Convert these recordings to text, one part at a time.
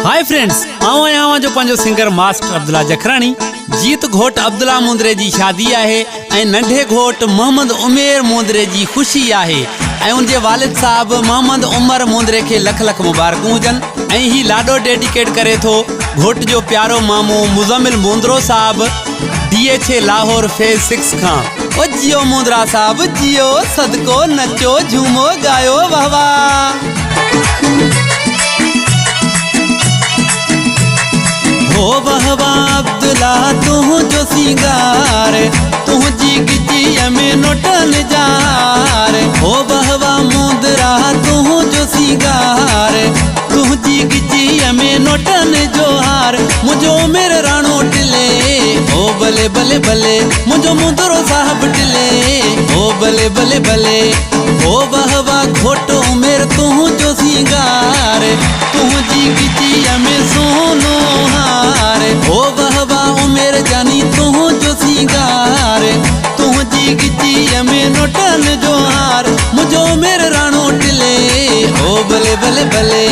Hi friends, आवां आवां जो पंहिंजो सिंगर मास्टर अब्दुल्ला जखरानी। जीत घोट अब्दुल्ला मुंदरे जी शादी है ऐं नंढे घोट मोहम्मद उमेर मुंदरे जी खुशी है ऐं उनके वालिद साहब मोहम्मद उमर मुंदरे के लख लख मुबारकूं हुजनि। ऐं ही लाडो डेडिकेट करे थो घोट जो प्यारो मामू मुज़म्मिल मुंदरो साहब DH लाहौर फेज 6 खां। ओ जियो मुंदरा साहब जियो, सदको नचो झूमो गायो वाह वाह। हो वाह वाह अब्दुल्ला तुझो सिंगार, तुझी गिजी में नोटन जार। हो वाह वाह मुंदरा तुझो सिंगार, तुझी गिजी में नोटन जोहार। मुझो मेरे राणो टिले ओ भले भले भले, मुझो मुंदरो साहब टिले ओ भले भले भले। हो वाह वाह घोटो मेरे तुझो सिंगार, तुझी गिजी में सोनो हार। हो वाह वाह उमेर जानी तुझो सिंगार, तुझी गिजी में नोटन जोहार। मुझो मेरे राणो टिले ओ भले भले भले।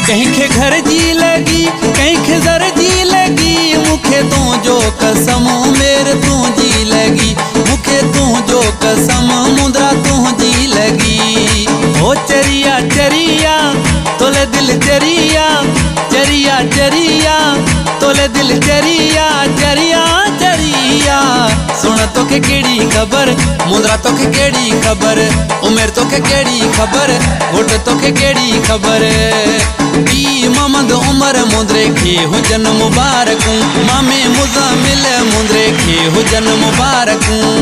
कहीं के घर जी लगी, कहीं के जर जी लगी, मुखे तू जो कसम मेरे तू जी लगी। मुखे तू जो कसम मुंदरा तू जी लगी। ओ चरिया चरिया तोले दिल चरिया, चरिया चरिया तोले दिल चरिया, चरिया चरिया। सुन तोखे केड़ी खबर मुंदरा, तोखे केड़ी खबर उमेर, तोखे केड़ी खबर घोट, तोखे केड़ी खबर। मोहम्मद उमर मुंदरे खे हुजन मुबारकूं, मामे मुज़म्मिल मुंदरे खे हुजन मुबारकूं।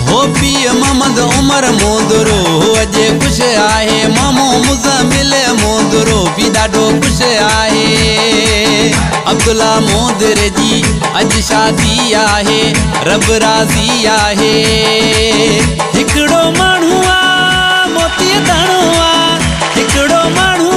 हो पीउ मोहम्मद उमर मुंदरो अॼु खुश आहे, मामो मुज़म्मिल मुंदरो भी ॾाढो खुश आहे। अब्दुल्ला मुंदरे जी अॼु शादी आहे, रब राज़ी आहे। हिकिड़ो माण्हू आ मोती दाणो आ, हिकिड़ो माण्हू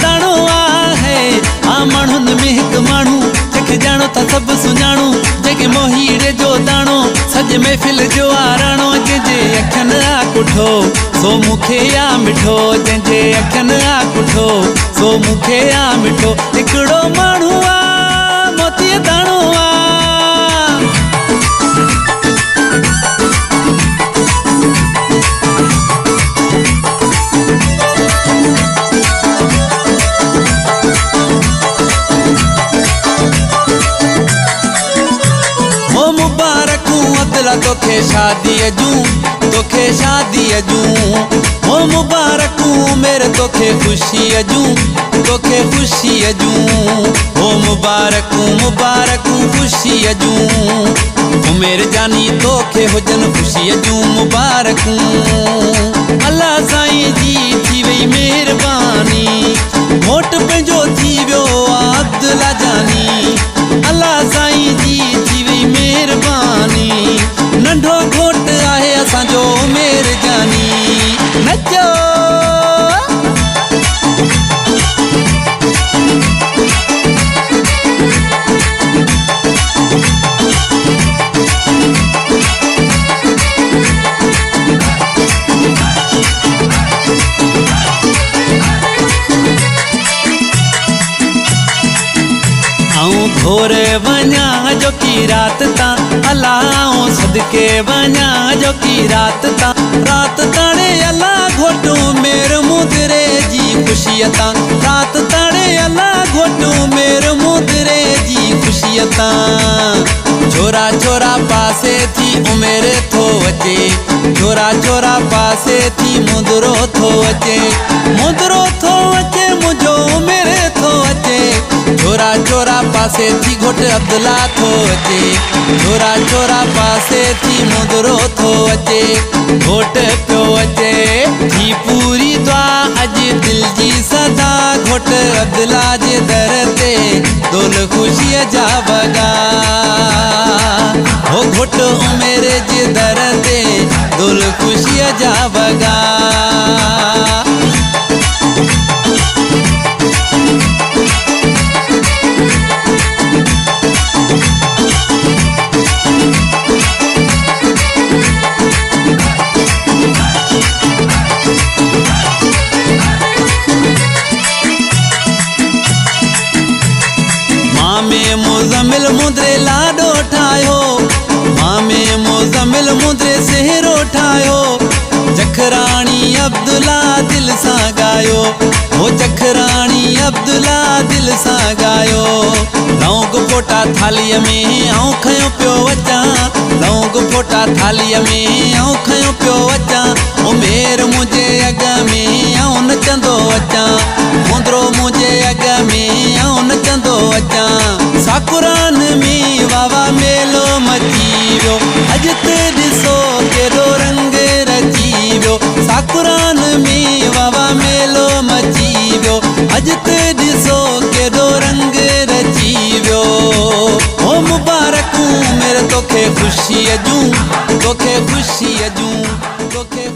दाणो आहे। आ माण्हुनि में हिकु माण्हू जंहिंखे ॼाणो था सभु सुञाणो, जंहिंखे मोहीड़े जो दाणो सॼे महफ़िल जो आराणो। जंहिंजे अखियुनि आ कुठो सो मूंखे आ मिठो, जंहिंजे अखियुनि आ कुठो सो मूंखे आ मिठो। हिकिड़ो माण्हू आ मोती दाणो आ। तोखे शादीअ जूं, तोखे शादीअ जूं हो मुबारकूं मेरे, तोखे ख़ुशीअ जूं, तोखे ख़ुशीअ जूं हो मुबारकूं मुबारकूं ख़ुशीअ जूं। उमेर जानी तोखे हुजन ख़ुशीअ जूं मुबारकूं। अल्लाह साईं जी थी वई महिरबानी, घोट पंहिंजो थी वियो अब्दुल्ला जानी। अल्लाह साईं जी थी वई महिरबानी, नंढो घोट आहे असांजो उमेर जानी। नचो भोर वञा जो की रात तां, अल्लाह सदके वञा जो की रात तां। रात ताणे अल्लाह घोटो मेर मुंदरे जी खुशीअ तां, रात ताणे अल्लाह घोटो मेर मुंदरे जी खुशीअ तां। छोरा छोरा पासे थी उमेर थो अचे, छोरा छोरा पासे थी मुंदरो थो अचे, मुंदरो थो अचे मुंहिंजो उमेर थो अचे। छोरा छोरा पासे थी घोट अब्दुल्ला थो अचे, छोरा छोरा पासे थी मुंदरो थो अचे। घोट पियो अचे थी पूरी दुआ अॼु दिल जी सदा, घोट अब्दुल्ला जे दर ते दोल ख़ुशीअ जा वॻा। हो घोट उमेर जे दर ते दोल फुल खुशीअ जा वॻा। मामे मुज़मिल मुद्रे लाडो ठाहियो, मामे मुज़मिल मुद्रे सेहरो ठाहियो। जखराणी अब्दुल्ला दिल सां गायो, हो जखराणी अब्दुल्ला दिल सां गायो। लौंग फोटा थालीअ में आऊं खयो पियो अचां, लौंग फोटा थालीअ में आऊं खयो पियो अचां। ओ मेर मुंहिंजे अॻ में आऊं नचंदो अचां, मुंद्रो मुंहिंजे अॻ में आऊं नचंदो अचां। साकुरान में वावा मेलो मची वियो, अॼु त ॾिसो केॾो रंग रची वियो। साकुरान में वावा मेलो मची वियो, अॼु त ॾिसो केॾो रंग रची वियो। ओ मुबारकूं मेरे तोखे ख़ुशीअ जूं, तोखे ख़ुशीअ जूं, तोखे